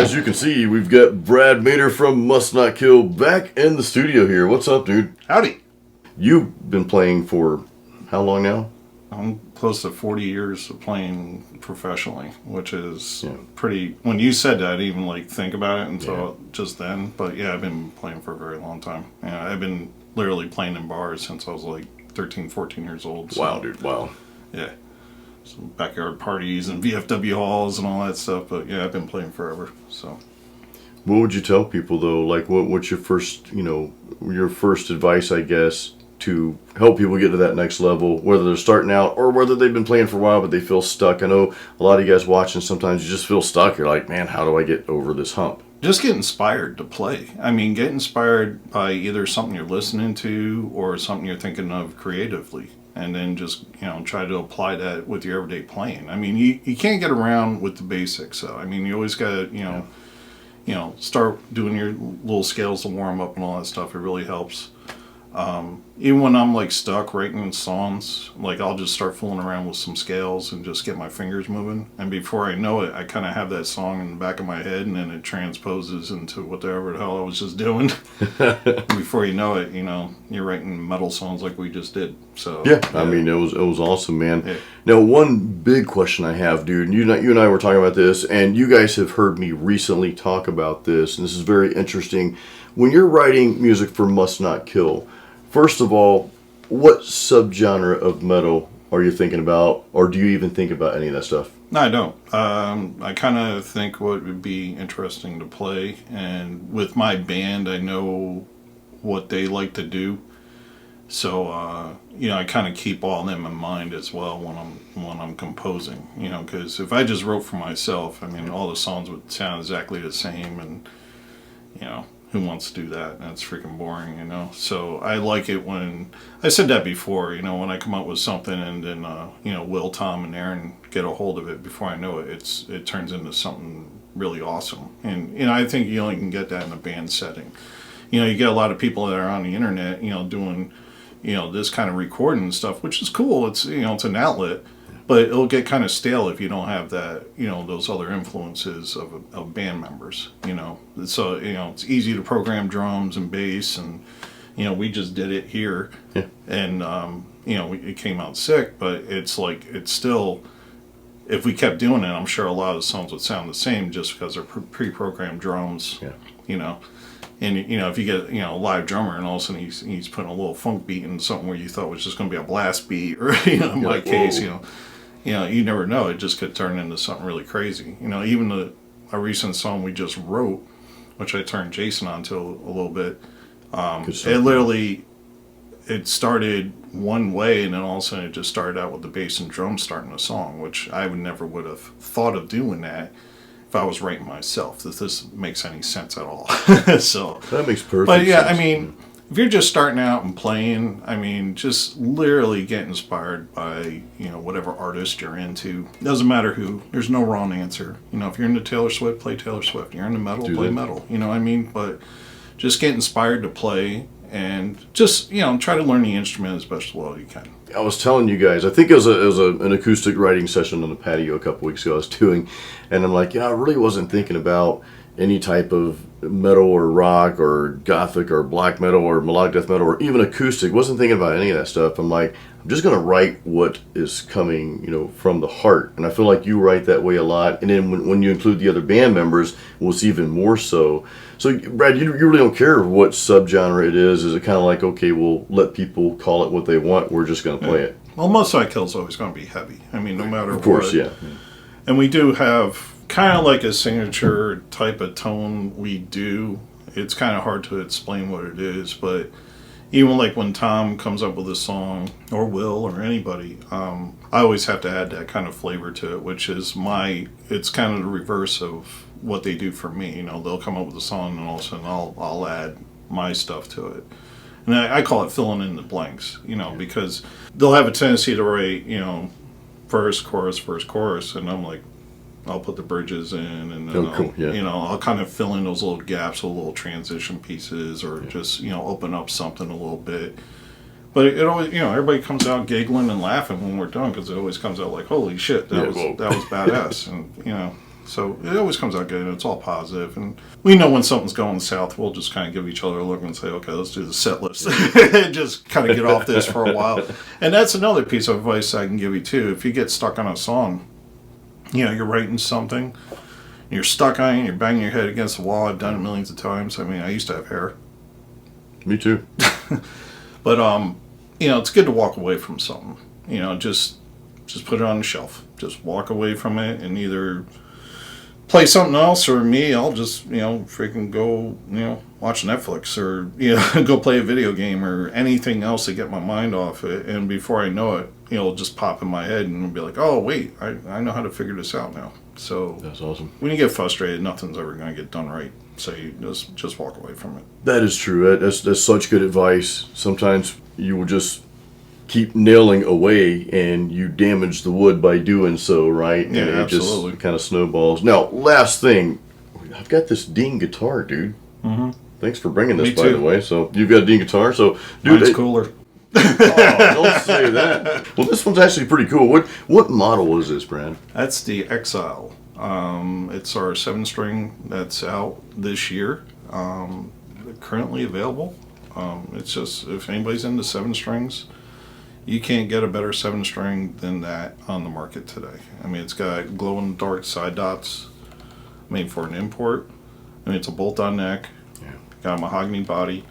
As you can see, we've got Brad Mater from Must Not Kill back in the studio here. What's up, dude? Howdy. You've been playing for how long now? I'm close to 40 years of playing professionally, which is pretty... When you said that, I didn't even think about it until just then. But yeah, I've been playing for a very long time. Yeah, I've been literally playing in bars since I was like 13, 14 years old. So, wow, dude, wow. Yeah. Some backyard parties and VFW halls and all that stuff. But yeah, I've been playing forever, so... What would you tell people, though? Like, what's your first, your first advice, I guess, to help people get to that next level, whether they're starting out or whether they've been playing for a while but they feel stuck? I know a lot of you guys watching, sometimes you just feel stuck. You're like, man, how do I get over this hump? Just get inspired to play. I mean, get inspired by either something you're listening to or something you're thinking of creatively. And then just, try to apply that with your everyday playing. I mean, you can't get around with the basics. So, I mean, you always got to, start doing your little scales to warm up and all that stuff. It really helps. Even when I'm like stuck writing songs, like I'll just start fooling around with some scales and just get my fingers moving. And before I know it, I kind of have that song in the back of my head, and then it transposes into whatever the hell I was just doing. Before you know it, you're writing metal songs like we just did. So I mean, it was awesome, man. Yeah. Now, one big question I have, dude, and you and I were talking about this, and you guys have heard me recently talk about this, and this is very interesting. When you're writing music for Must Not Kill, first of all, what subgenre of metal are you thinking about, or do you even think about any of that stuff? No, I don't. I kind of think what would be interesting to play, and with my band, I know what they like to do, so I kind of keep all them in mind as well when I'm composing. Because if I just wrote for myself, I mean, all the songs would sound exactly the same, and who wants to do that? That's freaking boring, So I like it when, I said that before, when I come up with something and then, Will, Tom, and Aaron get a hold of it, before I know it, it turns into something really awesome. And, I think you only can get that in a band setting. You get a lot of people that are on the internet, doing, this kind of recording stuff, which is cool. It's, it's an outlet. But it'll get kind of stale if you don't have that, those other influences of band members, So, it's easy to program drums and bass, and, we just did it here. Yeah. And, it came out sick, but it's like, it's still, if we kept doing it, I'm sure a lot of the songs would sound the same just because they're pre-programmed drums, And, if you get, a live drummer and all of a sudden he's putting a little funk beat in something where you thought was just going to be a blast beat, or, in my case, you never know. It just could turn into something really crazy. Even a recent song we just wrote, which I turned Jason onto a little bit, it started one way, and then all of a sudden it just started out with the bass and drums starting the song, which I never would have thought of doing that if I was writing myself, if this makes any sense at all. So that makes perfect sense. But yeah, I mean, if you're just starting out and playing, I mean, just literally get inspired by, whatever artist you're into. Doesn't matter who. There's no wrong answer. If you're into Taylor Swift, play Taylor Swift. You're into metal, play metal. You know what I mean? But just get inspired to play, and just, try to learn the instrument as best well you can. I was telling you guys, I think it was an acoustic writing session on the patio a couple weeks ago I was doing, and I'm like, I really wasn't thinking about any type of metal or rock or gothic or black metal or melodic death metal or even acoustic. Wasn't thinking about any of that stuff. I'm like, I'm just going to write what is coming, from the heart. And I feel like you write that way a lot. And then when you include the other band members, well, it's even more so. So, Brad, you really don't care what subgenre it is. Is it kind of like, okay, we'll let people call it what they want. We're just going to play it. Well, Most High Kill is always going to be heavy. I mean, no matter what. Of course, yeah. And we do have kind of like a signature type of tone we do. It's kind of hard to explain what it is, but even like when Tom comes up with a song, or Will, or anybody, I always have to add that kind of flavor to it, which is it's kind of the reverse of what they do for me. They'll come up with a song, and all of a sudden I'll add my stuff to it. And I call it filling in the blanks, because they'll have a tendency to write, verse, chorus, and I'm like, I'll put the bridges in, and then I'll kind of fill in those little gaps with little transition pieces, or just open up something a little bit. But it always, everybody comes out giggling and laughing when we're done, because it always comes out like, holy shit, that was badass, and So it always comes out good, and it's all positive. And we know when something's going south, we'll just kind of give each other a look and say, okay, let's do the set list. Just kind of get off this for a while. And that's another piece of advice I can give you, too. If you get stuck on a song, you're writing something, you're stuck on it, you're banging your head against the wall. I've done it millions of times. I mean, I used to have hair. Me too. But, it's good to walk away from something. Just put it on the shelf. Just walk away from it and either play something else, or me, I'll just, freaking go, watch Netflix, or, go play a video game or anything else to get my mind off it. And before I know it, it'll just pop in my head and be like, oh, wait, I know how to figure this out now. So that's awesome. When you get frustrated, nothing's ever going to get done right. So you just walk away from it. That is true. That's such good advice. Sometimes you will just keep nailing away and you damage the wood by doing so, right? Yeah, and it absolutely. just kind of snowballs. Now, last thing, I've got this Dean guitar, dude. Mm-hmm. Thanks for bringing this, Me by too. the way. So you've got a Dean guitar. So, dude, Mine's cooler. Oh, don't say that. Well, this one's actually pretty cool. What model is this, Brad? That's the Exile. It's our 7-string that's out this year. Currently available. It's just, if anybody's into 7 strings, you can't get a better 7-string than that on the market today. I mean, it's got glow-in-the-dark side dots, made for an import. I mean, it's a bolt-on neck. Yeah. Got a mahogany body.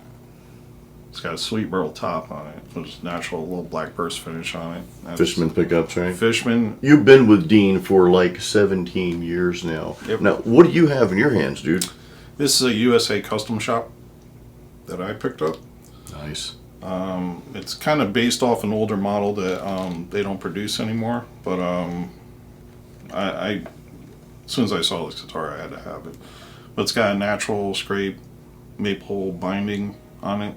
It's got a sweet burl top on it. There's natural little black burst finish on it. That's Fishman pickups, right? Fishman. You've been with Dean for like 17 years now. Yep. Now, what do you have in your hands, dude? This is a USA custom shop that I picked up. Nice. It's kind of based off an older model that they don't produce anymore. But I as soon as I saw this guitar, I had to have it. But it's got a natural scrape maple binding on it.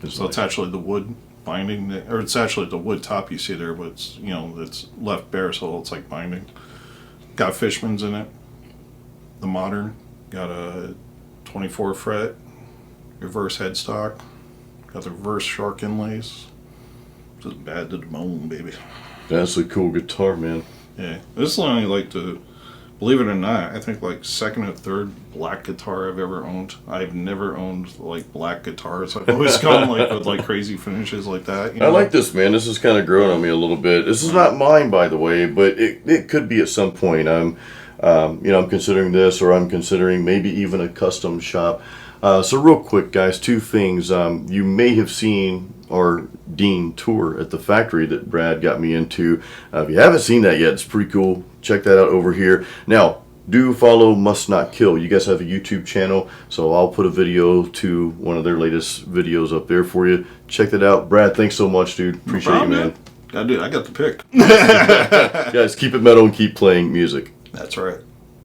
So it's actually the wood binding, or it's actually the wood top you see there, but it's, it's left bare, so it's like binding. Got Fishmans in it. The modern. Got a 24 fret reverse headstock. Got the reverse shark inlays. Just bad to the bone, baby. That's a cool guitar, man. Yeah. This is only like the, believe it or not, I think like second or third black guitar I've ever owned. I've never owned like black guitars. I've always gone like with like crazy finishes like that. I like this, man. This is kind of growing on me a little bit. This is not mine, by the way, but it could be at some point. I'm considering this, or I'm considering maybe even a custom shop. So real quick, guys, 2 things. You may have seen our Dean tour at the factory that Brad got me into. If you haven't seen that yet, it's pretty cool. Check that out over here. Now, do follow Must Not Kill. You guys have a YouTube channel, so I'll put a video to one of their latest videos up there for you. Check that out. Brad, thanks so much, dude. Appreciate you, man. I got the pick. Guys, keep it metal and keep playing music. That's right.